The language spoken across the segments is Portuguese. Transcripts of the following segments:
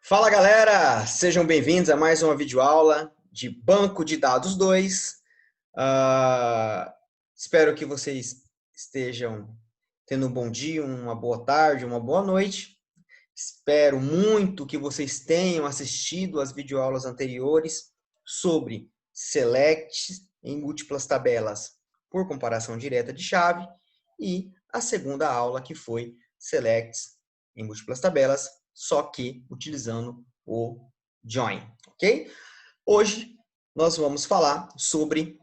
Fala galera, sejam bem-vindos a mais uma videoaula de Banco de Dados 2. Espero que vocês estejam tendo um bom dia, uma boa tarde, uma boa noite. Espero muito que vocês tenham assistido às videoaulas anteriores sobre Select em múltiplas tabelas por comparação direta de chave e a segunda aula que foi Select em múltiplas tabelas, só que utilizando o Join, ok? Hoje nós vamos falar sobre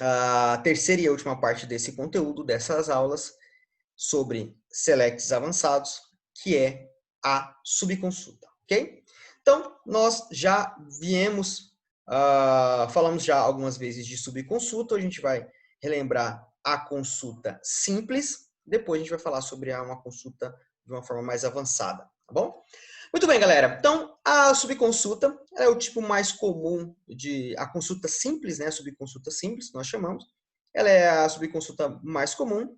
a terceira e última parte desse conteúdo, dessas aulas, sobre Selects avançados, que é a subconsulta, ok? Então, nós já falamos já algumas vezes de subconsulta, a gente vai relembrar a consulta simples, depois a gente vai falar sobre uma consulta de uma forma mais avançada, tá bom? Muito bem, galera. Então, a subconsulta é o tipo mais comum a consulta simples, né? A subconsulta simples, nós chamamos. Ela é a subconsulta mais comum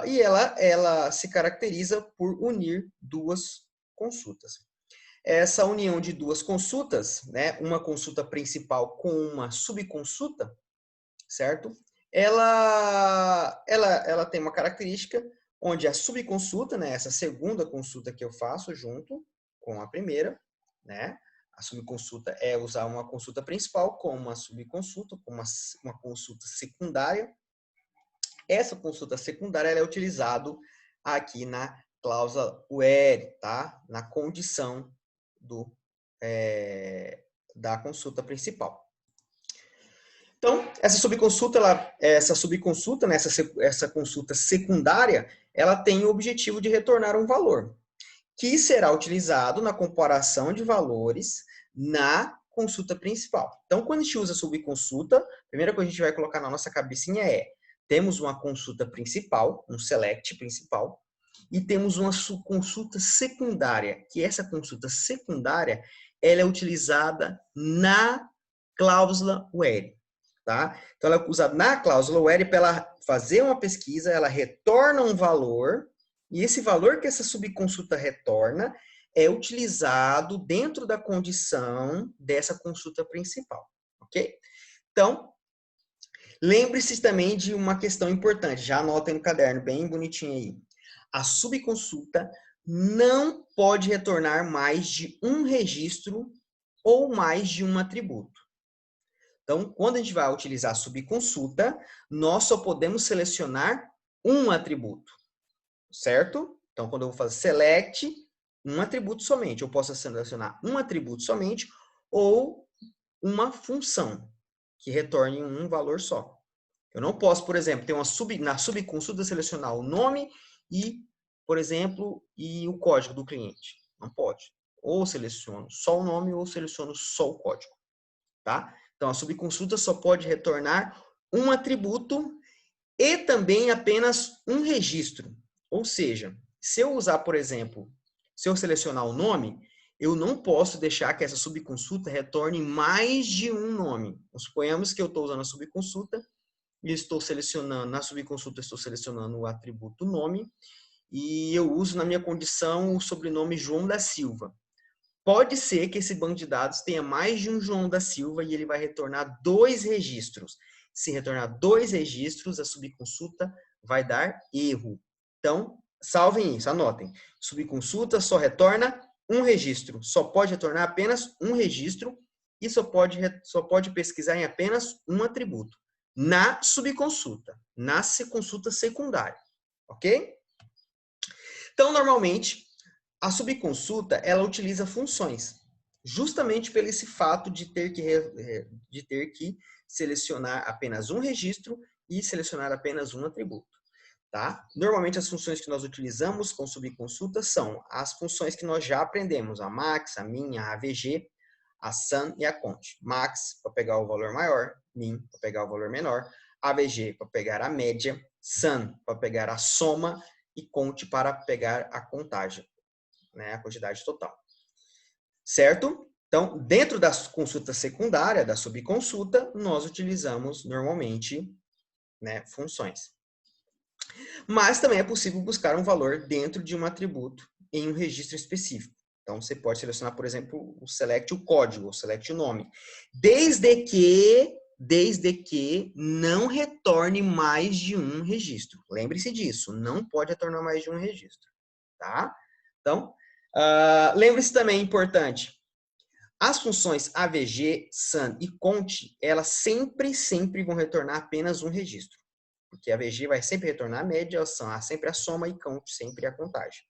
e ela se caracteriza por unir duas consultas. Essa união de duas consultas, né? Uma consulta principal com uma subconsulta, certo? Ela tem uma característica onde a subconsulta, né, essa segunda consulta que eu faço junto com a primeira, né, a subconsulta é usar uma consulta principal com uma subconsulta, com uma consulta secundária. Essa consulta secundária ela é utilizada aqui na cláusula where, tá? Na condição da consulta principal. Então, essa subconsulta, né, essa consulta secundária, ela tem o objetivo de retornar um valor, que será utilizado na comparação de valores na consulta principal. Então, quando a gente usa subconsulta, a primeira coisa que a gente vai colocar na nossa cabecinha temos uma consulta principal, um select principal, e temos uma consulta secundária, que essa consulta secundária ela é utilizada na cláusula where. Tá? Então, ela é usada na cláusula where para ela fazer uma pesquisa, ela retorna um valor, e esse valor que essa subconsulta retorna é utilizado dentro da condição dessa consulta principal, ok? Então, lembre-se também de uma questão importante, já anotem no caderno, bem bonitinho aí. A subconsulta não pode retornar mais de um registro ou mais de um atributo. Então, quando a gente vai utilizar a subconsulta, nós só podemos selecionar um atributo, certo? Então, quando eu vou fazer select, um atributo somente. Eu posso selecionar um atributo somente ou uma função que retorne um valor só. Eu não posso, por exemplo, ter na subconsulta selecionar o nome e, por exemplo, e o código do cliente. Não pode. Ou seleciono só o nome ou seleciono só o código, tá? Então, a subconsulta só pode retornar um atributo e também apenas um registro. Ou seja, se eu usar, por exemplo, se eu selecionar o nome, eu não posso deixar que essa subconsulta retorne mais de um nome. Suponhamos que eu estou usando a subconsulta e estou selecionando, na subconsulta estou selecionando o atributo nome e eu uso na minha condição o sobrenome João da Silva. Pode ser que esse banco de dados tenha mais de um João da Silva e ele vai retornar dois registros. Se retornar dois registros, a subconsulta vai dar erro. Então, salvem isso, anotem. Subconsulta só retorna um registro. Só pode retornar apenas um registro e só pode pesquisar em apenas um atributo. Na subconsulta, na consulta secundária. Ok? Então, normalmente, a subconsulta, ela utiliza funções, justamente pelo esse fato de ter que selecionar apenas um registro e selecionar apenas um atributo. Tá? Normalmente, as funções que nós utilizamos com subconsulta são as funções que nós já aprendemos, a max, a min, a avg, a sum e a count. Max para pegar o valor maior, min para pegar o valor menor, avg para pegar a média, sum para pegar a soma e count para pegar a contagem, né, a quantidade total. Certo? Então, dentro da consulta secundária, da subconsulta, nós utilizamos normalmente, né, funções. Mas também é possível buscar um valor dentro de um atributo em um registro específico. Então, você pode selecionar, por exemplo, o select o código, o select o nome. Desde que não retorne mais de um registro. Lembre-se disso, não pode retornar mais de um registro. Tá? Então, lembre-se também, importante, as funções AVG, SUN e COUNT, elas sempre vão retornar apenas um registro. Porque a AVG vai sempre retornar a média, a SUN sempre a soma e COUNT sempre a contagem.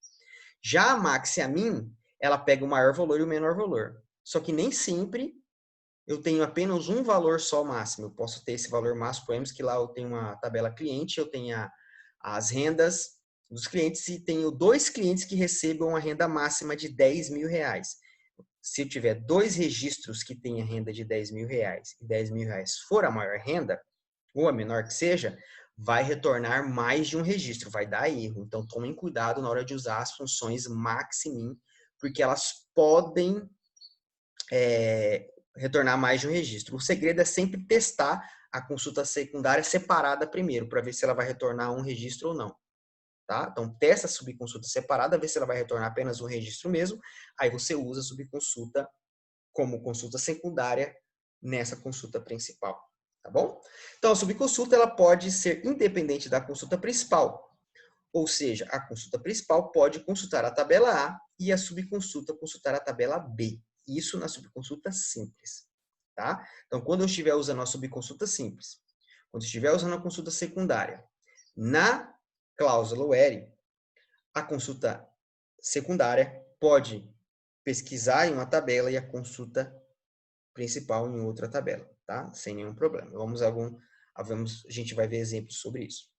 Já a max e a min, ela pega o maior valor e o menor valor. Só que nem sempre eu tenho apenas um valor só máximo. Eu posso ter esse valor máximo, por exemplo, que lá eu tenho uma tabela cliente, eu tenho as rendas dos clientes e tenho 2 clientes que recebam a renda máxima de R$10.000. Se eu tiver 2 registros que tenham renda de R$10.000 e R$10.000 for a maior renda, ou a menor que seja, vai retornar mais de um registro, vai dar erro. Então, tomem cuidado na hora de usar as funções max e min, porque elas podem retornar mais de um registro. O segredo é sempre testar a consulta secundária separada primeiro, para ver se ela vai retornar um registro ou não. Tá? Então, testa a subconsulta separada, vê se ela vai retornar apenas um registro mesmo, aí você usa a subconsulta como consulta secundária nessa consulta principal. Tá bom? Então, a subconsulta ela pode ser independente da consulta principal. Ou seja, a consulta principal pode consultar a tabela A e a subconsulta consultar a tabela B. Isso na subconsulta simples. Tá? Então, quando eu estiver usando a subconsulta simples, quando eu estiver usando a consulta secundária, na cláusula where, a consulta secundária pode pesquisar em uma tabela e a consulta principal em outra tabela, tá? Sem nenhum problema. A gente vai ver exemplos sobre isso.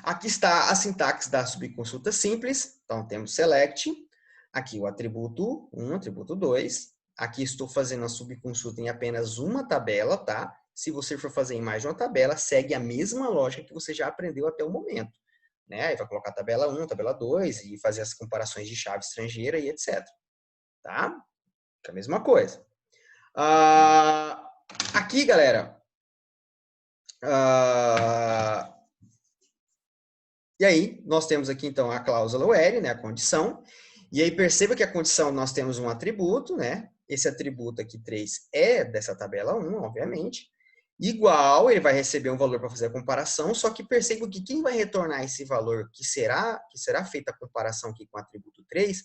Aqui está a sintaxe da subconsulta simples. Então, temos select, aqui o atributo 1, atributo 2. Aqui estou fazendo a subconsulta em apenas uma tabela, tá? Se você for fazer em mais de uma tabela, segue a mesma lógica que você já aprendeu até o momento. Né? Aí vai colocar tabela 1, tabela 2 e fazer as comparações de chave estrangeira e etc. Tá? É a mesma coisa. Aqui, galera, e aí nós temos aqui então a cláusula where, né, a condição, e aí perceba que a condição nós temos um atributo, né, esse atributo aqui 3 é dessa tabela 1, obviamente, igual, ele vai receber um valor para fazer a comparação, só que perceba que quem vai retornar esse valor que será feita a comparação aqui com o atributo 3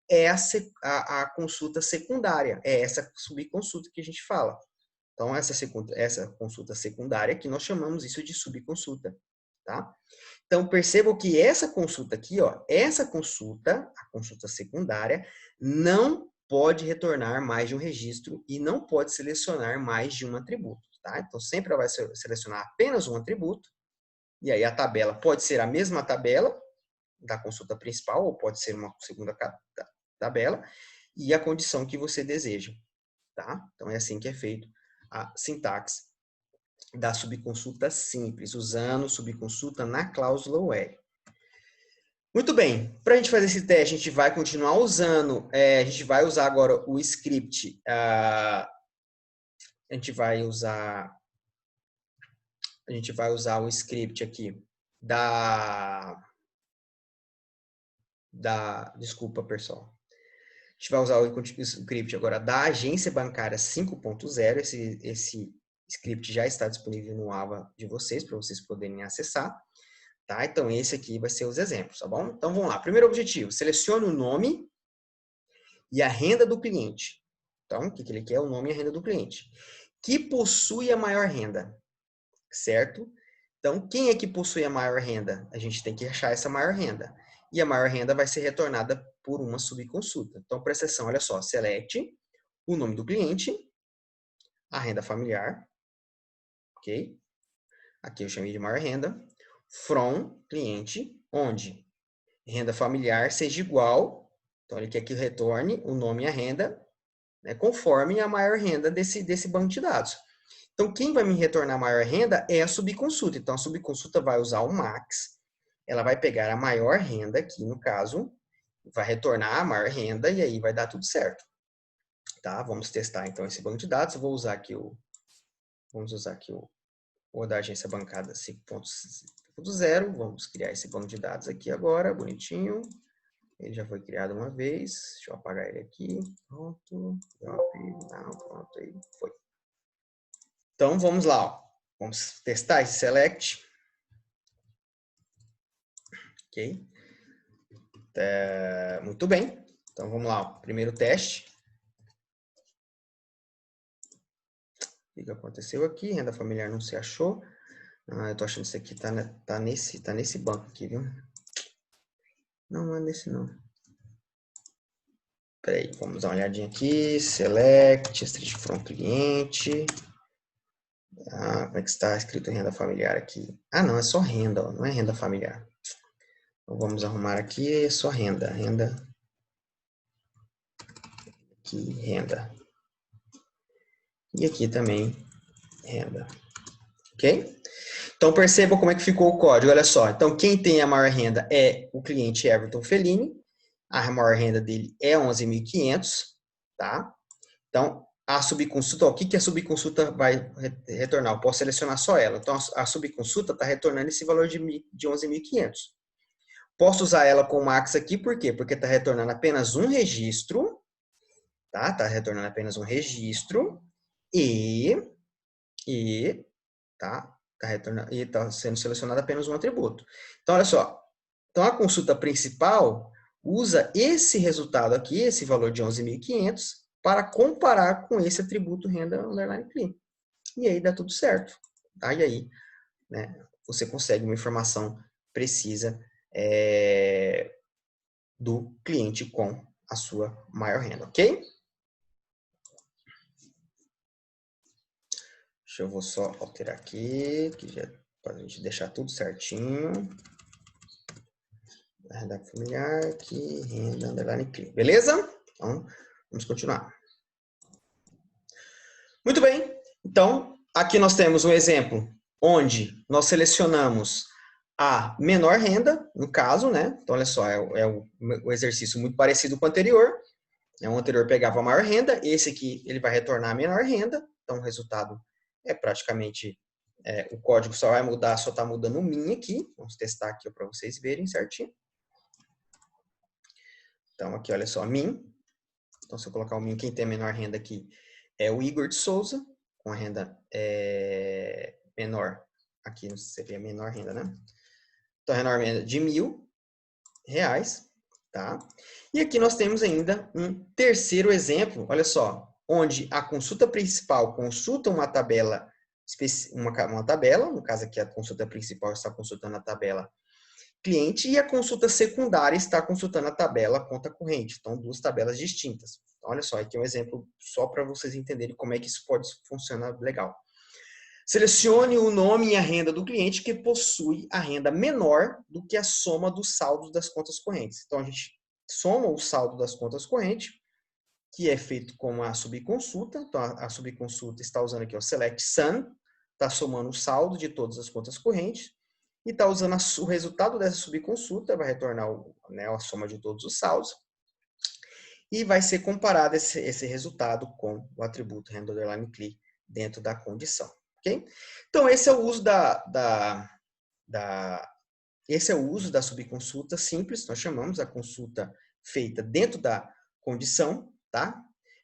é a consulta secundária, é essa subconsulta que a gente fala. Então, essa consulta secundária aqui, nós chamamos isso de subconsulta, tá? Então, percebam que essa consulta aqui, ó, essa consulta, a consulta secundária, não pode retornar mais de um registro e não pode selecionar mais de um atributo, tá? Então, sempre ela vai selecionar apenas um atributo, e aí a tabela pode ser a mesma tabela da consulta principal, ou pode ser uma segunda tabela, e a condição que você deseja, tá? Então, é assim que é feito a sintaxe da subconsulta simples, usando subconsulta na cláusula where. Muito bem, para a gente fazer esse teste, a gente vai continuar usando, a gente vai usar agora o script, a gente vai usar o script aqui desculpa, pessoal. A gente vai usar o script agora da agência bancária 5.0, esse script já está disponível no AVA de vocês, para vocês poderem acessar. Tá? Então, esse aqui vai ser os exemplos, tá bom? Então, vamos lá. Primeiro objetivo, selecione o nome e a renda do cliente. Então, o que ele quer? O nome e a renda do cliente. Que possui a maior renda, certo? Então, quem é que possui a maior renda? A gente tem que achar essa maior renda. E a maior renda vai ser retornada por uma subconsulta. Então, presta atenção, olha só. Select o nome do cliente, a renda familiar, ok? Aqui eu chamei de maior renda. From cliente, onde renda familiar seja igual, então ele quer que retorne o nome e a renda, né, conforme a maior renda desse banco de dados. Então, quem vai me retornar a maior renda é a subconsulta. Então, a subconsulta vai usar o max, ela vai pegar a maior renda aqui, no caso, vai retornar a maior renda e aí vai dar tudo certo. Tá? Vamos testar, então, esse banco de dados. Eu vou usar aqui vamos usar aqui o da agência bancária 5.0. Vamos criar esse banco de dados aqui agora, bonitinho. Ele já foi criado uma vez. Deixa eu apagar ele aqui. Pronto. Não, pronto, aí foi. Então, vamos lá. Ó. Vamos testar esse select. Ok. Muito bem. Então, vamos lá. Ó. Primeiro teste. O que aconteceu aqui? Renda familiar não se achou. Eu tô achando que isso aqui tá nesse banco aqui, viu? Não é nesse, não. Peraí, vamos dar uma olhadinha aqui. Select, street from cliente. Como é que está escrito renda familiar aqui? Não, é só renda, ó, não é renda familiar. Então, vamos arrumar aqui, é só renda. Renda. Aqui, renda. E aqui também, renda. Ok? Então, percebam como é que ficou o código. Olha só. Então, quem tem a maior renda é o cliente Everton Fellini. A maior renda dele é 11.500, tá? Então, a subconsulta, o que a subconsulta vai retornar? Eu posso selecionar só ela. Então, a subconsulta está retornando esse valor de 11.500. Posso usar ela com max aqui, por quê? Porque está retornando apenas um registro, tá? Está retornando apenas um registro e tá sendo selecionado apenas um atributo. Então, olha só. Então, a consulta principal usa esse resultado aqui, esse valor de 11.500, para comparar com esse atributo renda underline clean. E aí dá tudo certo. Tá? E aí, né, você consegue uma informação precisa do cliente com a sua maior renda, ok? Deixa eu vou só alterar aqui, que já para a gente deixar tudo certinho. Renda familiar, aqui, renda underline clean. Beleza? Então, vamos continuar. Muito bem. Então, aqui nós temos um exemplo onde nós selecionamos a menor renda, no caso, né? Então, olha só, é um exercício muito parecido com o anterior. O anterior pegava a maior renda, esse aqui ele vai retornar a menor renda. Então, o resultado é praticamente... o código só vai mudar, só está mudando o min aqui. Vamos testar aqui para vocês verem certinho. Então, aqui, olha só, min. Então, se eu colocar o min, quem tem a menor renda aqui é o Igor de Souza, com a renda menor. Aqui você vê a menor renda, né? Então, a menor renda de R$1.000, tá? E aqui nós temos ainda um terceiro exemplo, olha só, onde a consulta principal consulta uma tabela, no caso aqui a consulta principal está consultando a tabela cliente e a consulta secundária está consultando a tabela conta corrente. Então, duas tabelas distintas. Olha só, aqui é um exemplo só para vocês entenderem como é que isso pode funcionar legal. Selecione o nome e a renda do cliente que possui a renda menor do que a soma dos saldos das contas correntes. Então, a gente soma o saldo das contas correntes, que é feito com a subconsulta. Então, a subconsulta está usando aqui o select sum, está somando o saldo de todas as contas correntes, e está usando o resultado dessa subconsulta, vai retornar a soma de todos os saldos, e vai ser comparado esse resultado com o atributo renda underline clean dentro da condição. Okay? Então, esse é o uso esse é o uso da subconsulta simples, nós chamamos a consulta feita dentro da condição, tá?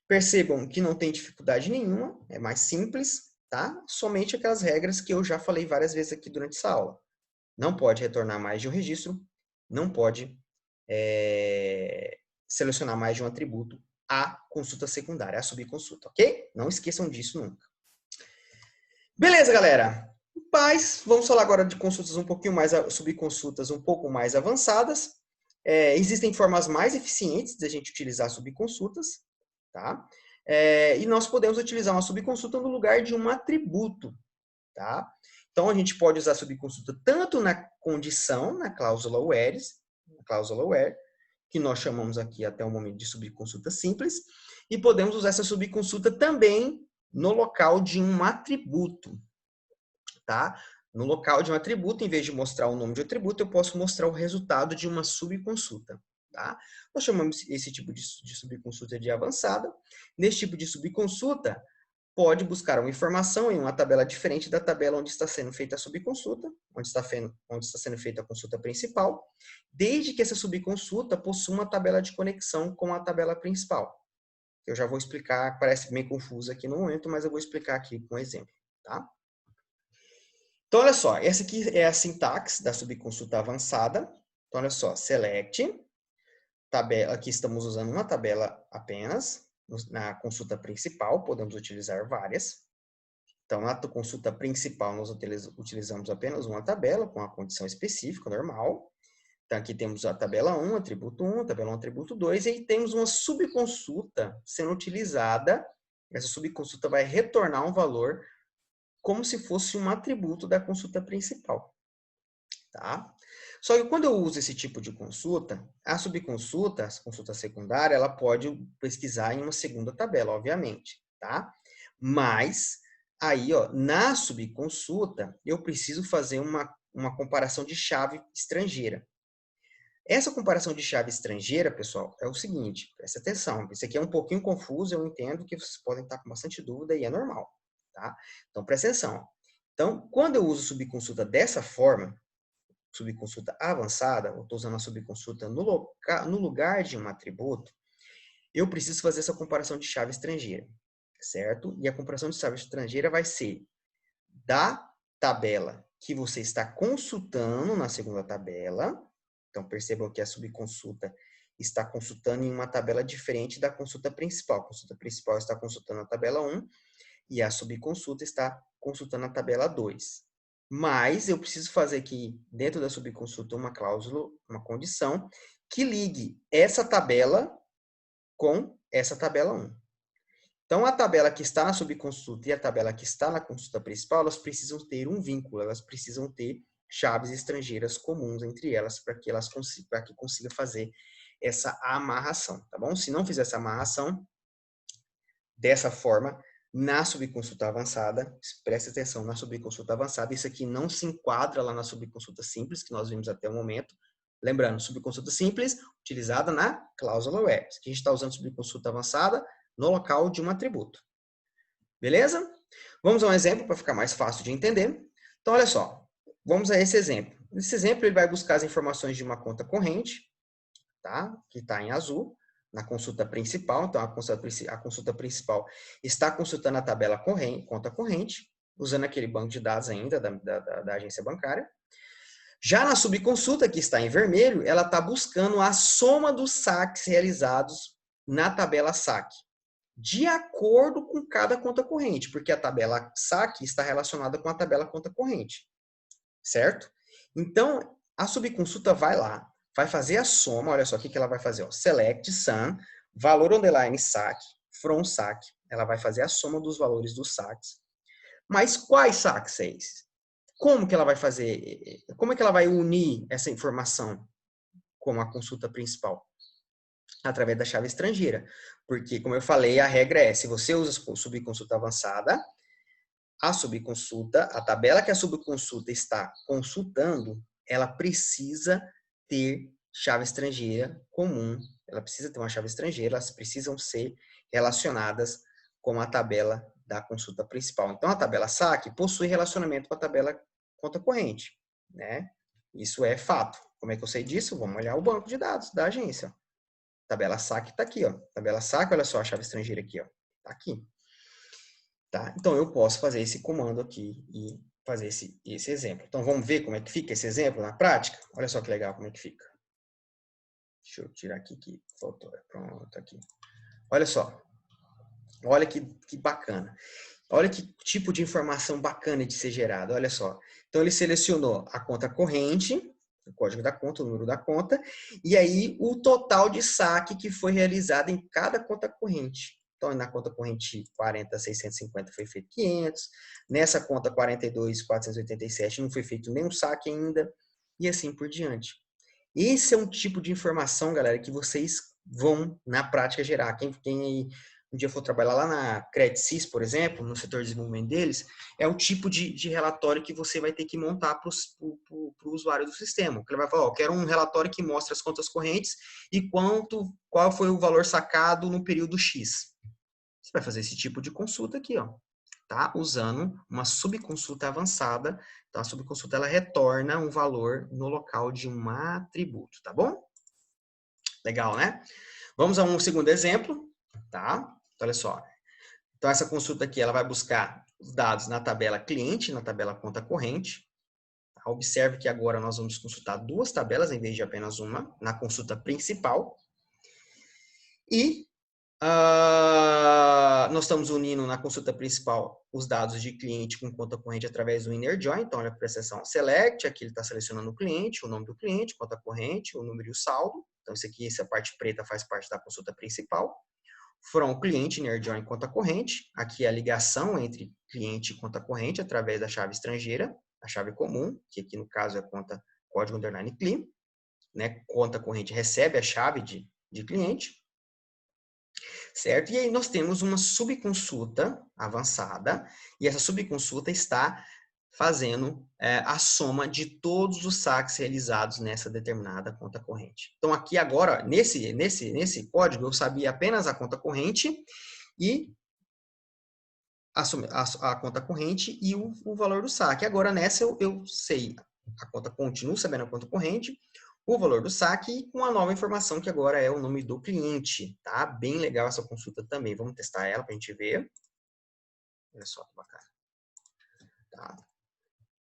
Percebam que não tem dificuldade nenhuma, é mais simples, tá? Somente aquelas regras que eu já falei várias vezes aqui durante essa aula. Não pode retornar mais de um registro, não pode selecionar mais de um atributo, a consulta secundária, a subconsulta, ok? Não esqueçam disso nunca. Beleza, galera? Mas vamos falar agora de consultas um pouquinho mais, subconsultas um pouco mais avançadas. Existem formas mais eficientes de a gente utilizar subconsultas, tá? E nós podemos utilizar uma subconsulta no lugar de um atributo, tá? Então, a gente pode usar a subconsulta tanto na condição, na cláusula where, que nós chamamos aqui até o momento de subconsulta simples, e podemos usar essa subconsulta também no local de um atributo, tá? No local de um atributo, em vez de mostrar o nome de atributo, eu posso mostrar o resultado de uma subconsulta, tá? Nós chamamos esse tipo de subconsulta de avançada. Nesse tipo de subconsulta, pode buscar uma informação em uma tabela diferente da tabela onde está sendo feita a subconsulta, onde está sendo feita a consulta principal, desde que essa subconsulta possua uma tabela de conexão com a tabela principal. Eu já vou explicar, parece meio confuso aqui no momento, mas eu vou explicar aqui com um exemplo, tá? Então, olha só, essa aqui é a sintaxe da subconsulta avançada. Então, olha só, select, tabela, aqui estamos usando uma tabela apenas, na consulta principal, podemos utilizar várias. Então, na consulta principal, nós utilizamos apenas uma tabela com a condição específica, normal. Então, aqui temos a tabela 1, atributo 1, tabela 1, atributo 2, e aí temos uma subconsulta sendo utilizada. Essa subconsulta vai retornar um valor como se fosse um atributo da consulta principal. Tá? Só que quando eu uso esse tipo de consulta, a subconsulta, a consulta secundária, ela pode pesquisar em uma segunda tabela, obviamente, tá? Mas, aí, ó, na subconsulta, eu preciso fazer uma comparação de chave estrangeira. Essa comparação de chave estrangeira, pessoal, é o seguinte, presta atenção, isso aqui é um pouquinho confuso, eu entendo que vocês podem estar com bastante dúvida e é normal, tá? Então, presta atenção. Então, quando eu uso subconsulta dessa forma, subconsulta avançada, eu estou usando a subconsulta no lugar de um atributo, eu preciso fazer essa comparação de chave estrangeira, certo? E a comparação de chave estrangeira vai ser da tabela que você está consultando na segunda tabela. Então, percebam que a subconsulta está consultando em uma tabela diferente da consulta principal. A consulta principal está consultando a tabela 1 e a subconsulta está consultando a tabela 2. Mas eu preciso fazer aqui, dentro da subconsulta, uma cláusula, uma condição, que ligue essa tabela com essa tabela 1. Então, a tabela que está na subconsulta e a tabela que está na consulta principal, elas precisam ter um vínculo, elas precisam ter chaves estrangeiras comuns entre elas para que consiga fazer essa amarração, tá bom? Se não fizer essa amarração, dessa forma, na subconsulta avançada, preste atenção, na subconsulta avançada, isso aqui não se enquadra lá na subconsulta simples, que nós vimos até o momento. Lembrando, subconsulta simples, utilizada na cláusula web. Aqui a gente está usando subconsulta avançada no local de um atributo. Beleza? Vamos a um exemplo para ficar mais fácil de entender. Então, olha só, vamos a esse exemplo. Nesse exemplo, ele vai buscar as informações de uma conta corrente, tá? Que está em azul, na consulta principal. Então, a consulta principal está consultando a tabela conta corrente, usando aquele banco de dados ainda da agência bancária. Já na subconsulta, que está em vermelho, ela está buscando a soma dos saques realizados na tabela saque, de acordo com cada conta corrente, porque a tabela saque está relacionada com a tabela conta corrente, certo? Então, a subconsulta vai lá, vai fazer a soma, olha só o que ela vai fazer, ó, select sum, valor underline saque, from saque, ela vai fazer a soma dos valores dos saques. Mas quais saques é esses? Como que ela vai fazer, como é que ela vai unir essa informação com a consulta principal? Através da chave estrangeira. Porque, como eu falei, a regra é, se você usa subconsulta avançada, a subconsulta, a tabela que a subconsulta está consultando, ela precisa ter chave estrangeira comum. Ela precisa ter uma chave estrangeira, elas precisam ser relacionadas com a tabela da consulta principal. Então, a tabela saque possui relacionamento com a tabela conta corrente, né? Isso é fato. Como é que eu sei disso? Vamos olhar o banco de dados da agência. Tabela saque está aqui, ó. Tabela saque, olha só a chave estrangeira aqui, ó. Tá aqui. Tá? Então, eu posso fazer esse comando aqui e fazer esse exemplo. Então, vamos ver como é que fica esse exemplo na prática? Olha só que legal como é que fica. Deixa eu tirar aqui que faltou. Pronto, aqui. Olha só. Olha que bacana. Olha que tipo de informação bacana de ser gerada. Olha só. Então, ele selecionou a conta corrente, o código da conta, o número da conta, e aí o total de saque que foi realizado em cada conta corrente. Então, na conta corrente 40.650 foi feito 500, nessa conta 42.487 não foi feito nenhum saque ainda, e assim por diante. Esse é um tipo de informação, galera, que vocês vão, na prática, gerar. Quem aí um dia for trabalhar lá na CredSys, por exemplo, no setor de desenvolvimento deles, é o tipo de relatório que você vai ter que montar para o usuário do sistema. Ele vai falar, ó, quero um relatório que mostre as contas correntes e qual foi o valor sacado no período X. Você vai fazer esse tipo de consulta aqui, ó. tá? Usando uma subconsulta avançada. Então, a subconsulta, ela retorna um valor no local de um atributo, tá bom? Legal, né? Vamos a um segundo exemplo, tá? Então, olha só. Então, essa consulta aqui, ela vai buscar os dados na tabela cliente, na tabela conta corrente. Tá? Observe que agora nós vamos consultar duas tabelas em vez de apenas uma, na consulta principal. E nós estamos unindo na consulta principal os dados de cliente com conta corrente através do inner join. Então, olha para a seção select, aqui ele está selecionando o cliente, o nome do cliente, conta corrente, o número e o saldo. Então, isso aqui, essa parte preta faz parte da consulta principal. From cliente, inner join, conta corrente. Aqui é a ligação entre cliente e conta corrente através da chave estrangeira, a chave comum, que aqui no caso é conta código underline clean, né? Conta corrente recebe a chave de cliente. Certo? E aí nós temos uma subconsulta avançada, e essa subconsulta está fazendo a soma de todos os saques realizados nessa determinada conta corrente. Então, aqui agora, nesse código, eu sabia apenas a conta corrente e a conta corrente e o valor do saque. Agora, nessa, eu sei a conta, continuo sabendo a conta corrente, o valor do saque com a nova informação que agora é o nome do cliente, tá? Bem legal essa consulta também. Vamos testar ela para a gente ver. Olha só que bacana. Tá?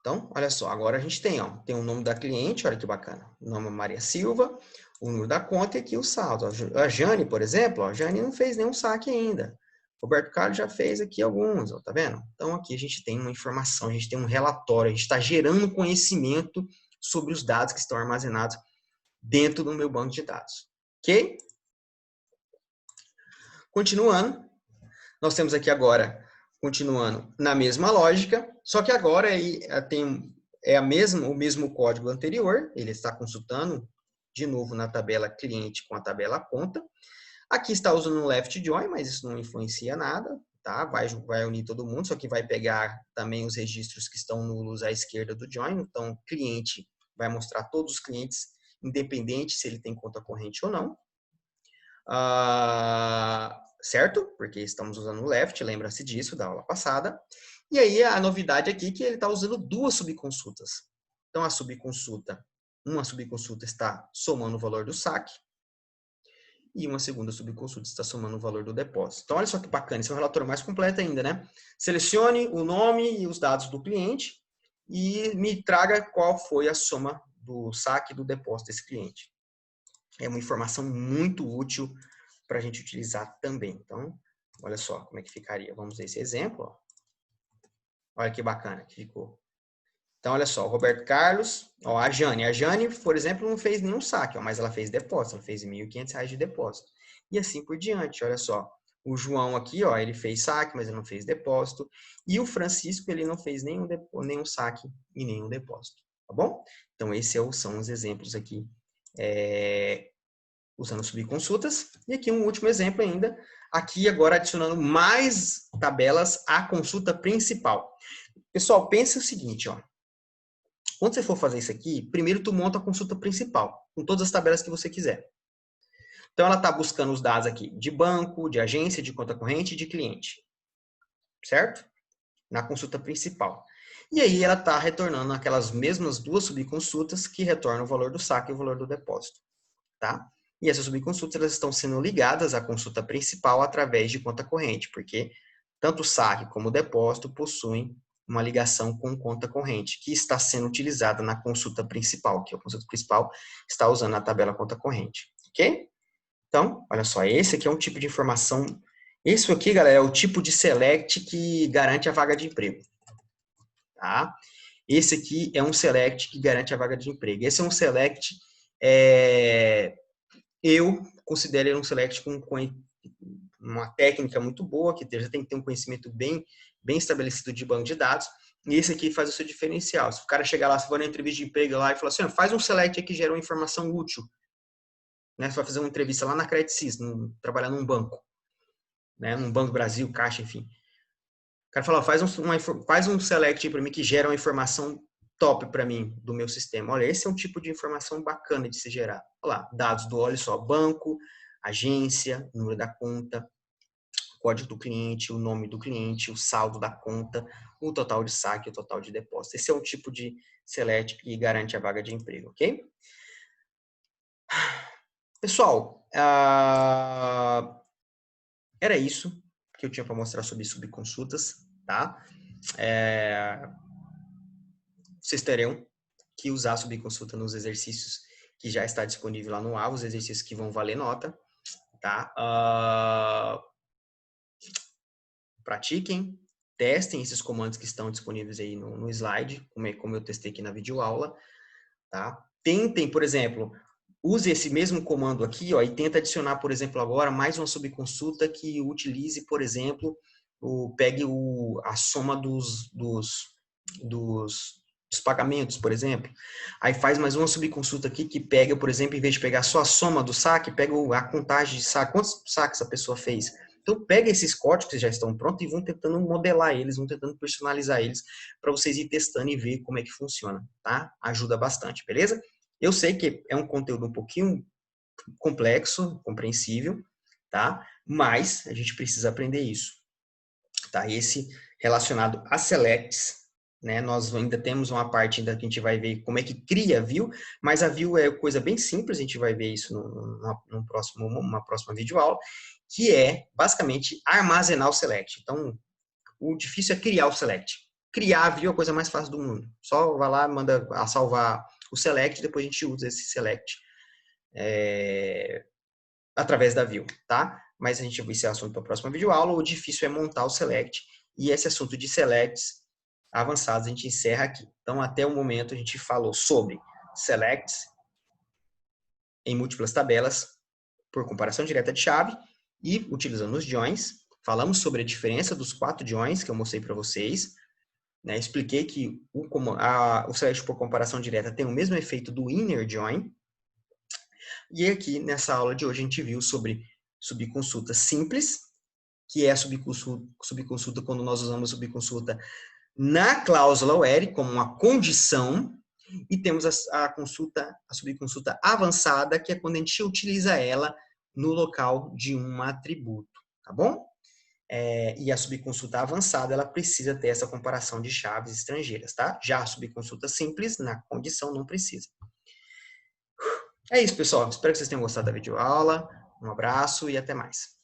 Então, olha só, agora a gente tem o nome da cliente, olha que bacana. O nome é Maria Silva, o número da conta e aqui o saldo. A Jane, por exemplo, a Jane não fez nenhum saque ainda. Roberto Carlos já fez aqui alguns, ó, tá vendo? Então, aqui a gente tem uma informação, a gente tem um relatório, a gente está gerando conhecimento sobre os dados que estão armazenados dentro do meu banco de dados. Ok? Continuando, nós temos aqui agora, continuando na mesma lógica, só que agora o mesmo código anterior, ele está consultando de novo na tabela cliente com a tabela conta. Aqui está usando um left join, mas isso não influencia nada, tá? Vai unir todo mundo, só que vai pegar também os registros que estão nulos à esquerda do join. Então, cliente vai mostrar todos os clientes, independente se ele tem conta corrente ou não. Certo? Porque estamos usando o left, lembra-se disso da aula passada. E aí a novidade aqui é que ele está usando duas subconsultas. Então, uma subconsulta está somando o valor do saque e uma segunda subconsulta está somando o valor do depósito. Então, olha só que bacana, esse é um relatório mais completo ainda, né? Selecione o nome e os dados do cliente e me traga qual foi a soma do saque e do depósito desse cliente. É uma informação muito útil para a gente utilizar também. Então, olha só como é que ficaria. Vamos ver esse exemplo. Ó. Olha que bacana que ficou. Então, olha só, o Roberto Carlos, ó, a Jane. A Jane, por exemplo, não fez nenhum saque, ó, mas ela fez depósito, ela fez R$ 1.500 de depósito. E assim por diante, olha só. O João aqui, ó, ele fez saque, mas ele não fez depósito. E o Francisco, ele não fez nenhum saque e nenhum depósito, tá bom? Então, esses são os exemplos aqui, usando subconsultas. E aqui um último exemplo ainda, aqui agora adicionando mais tabelas à consulta principal. Pessoal, pense o seguinte, ó. Quando você for fazer isso aqui, primeiro tu monta a consulta principal, com todas as tabelas que você quiser. Então, ela está buscando os dados aqui de banco, de agência, de conta corrente e de cliente. Certo? Na consulta principal. E aí, ela está retornando aquelas mesmas duas subconsultas que retornam o valor do saque e o valor do depósito. Tá? E essas subconsultas elas estão sendo ligadas à consulta principal através de conta corrente, porque tanto o saque como o depósito possuem uma ligação com conta corrente, que está sendo utilizada na consulta principal, que a consulta principal está usando a tabela conta corrente, ok? Então, olha só, esse aqui é um tipo de informação, isso aqui, galera, é o tipo de select que garante a vaga de emprego, tá? Esse aqui é um select que garante a vaga de emprego. Esse é um select, eu considero ele um select com uma técnica muito boa, que já tem que ter um conhecimento bem estabelecido de banco de dados, e esse aqui faz o seu diferencial. Se o cara chegar lá, se for na entrevista de emprego lá e falar assim, faz um select aqui que gera uma informação útil, né? Você vai fazer uma entrevista lá na Credit Suisse, trabalhar num banco, né? Num Banco Brasil, Caixa, enfim. O cara fala, faz um select para mim que gera uma informação top para mim do meu sistema. Olha, esse é um tipo de informação bacana de se gerar. Olha lá, dados do, olha só, banco, agência, número da conta, código do cliente, o nome do cliente, o saldo da conta, o total de saque, o total de depósito. Esse é o tipo de select que garante a vaga de emprego, ok? Pessoal, era isso que eu tinha para mostrar sobre subconsultas, tá? Vocês terão que usar a subconsulta nos exercícios que já está disponível lá no AVA, os exercícios que vão valer nota, tá? Pratiquem, testem esses comandos que estão disponíveis aí no slide, como eu testei aqui na videoaula, tá? Tentem, por exemplo, use esse mesmo comando aqui, ó, e tenta adicionar, por exemplo, agora mais uma subconsulta que utilize, por exemplo, pegue a soma dos pagamentos, por exemplo. Aí faz mais uma subconsulta aqui que pega, por exemplo, em vez de pegar só a soma do saque, pega a contagem de saque, quantos saques a pessoa fez. Então, pega esses códigos que já estão prontos e vão tentando modelar eles, vão tentando personalizar eles para vocês ir testando e ver como é que funciona, tá? Ajuda bastante, beleza? Eu sei que é um conteúdo um pouquinho complexo, compreensível, tá? Mas a gente precisa aprender isso, tá? Esse relacionado a selects, né? Nós ainda temos uma parte ainda que a gente vai ver como é que cria a view, mas a view é coisa bem simples, a gente vai ver isso numa próxima videoaula, que é basicamente armazenar o select. Então, o difícil é criar o select. Criar a view é a coisa mais fácil do mundo. Só vai lá, manda salvar o select, depois a gente usa esse select através da view, tá? Mas a gente vai esse assunto para a próxima videoaula. O difícil é montar o select, e esse assunto de selects avançados a gente encerra aqui. Então, até o momento, a gente falou sobre selects em múltiplas tabelas por comparação direta de chave e utilizando os joins. Falamos sobre a diferença dos 4 joins que eu mostrei para vocês. Né? Expliquei que o select por comparação direta tem o mesmo efeito do inner join. E aqui, nessa aula de hoje, a gente viu sobre subconsulta simples, que é a subconsulta quando nós usamos a subconsulta na cláusula where como uma condição, e temos a subconsulta avançada, que é quando a gente utiliza ela no local de um atributo, tá bom? E a subconsulta avançada, ela precisa ter essa comparação de chaves estrangeiras, tá? Já a subconsulta simples, na condição, não precisa. É isso, pessoal. Espero que vocês tenham gostado da videoaula. Um abraço e até mais.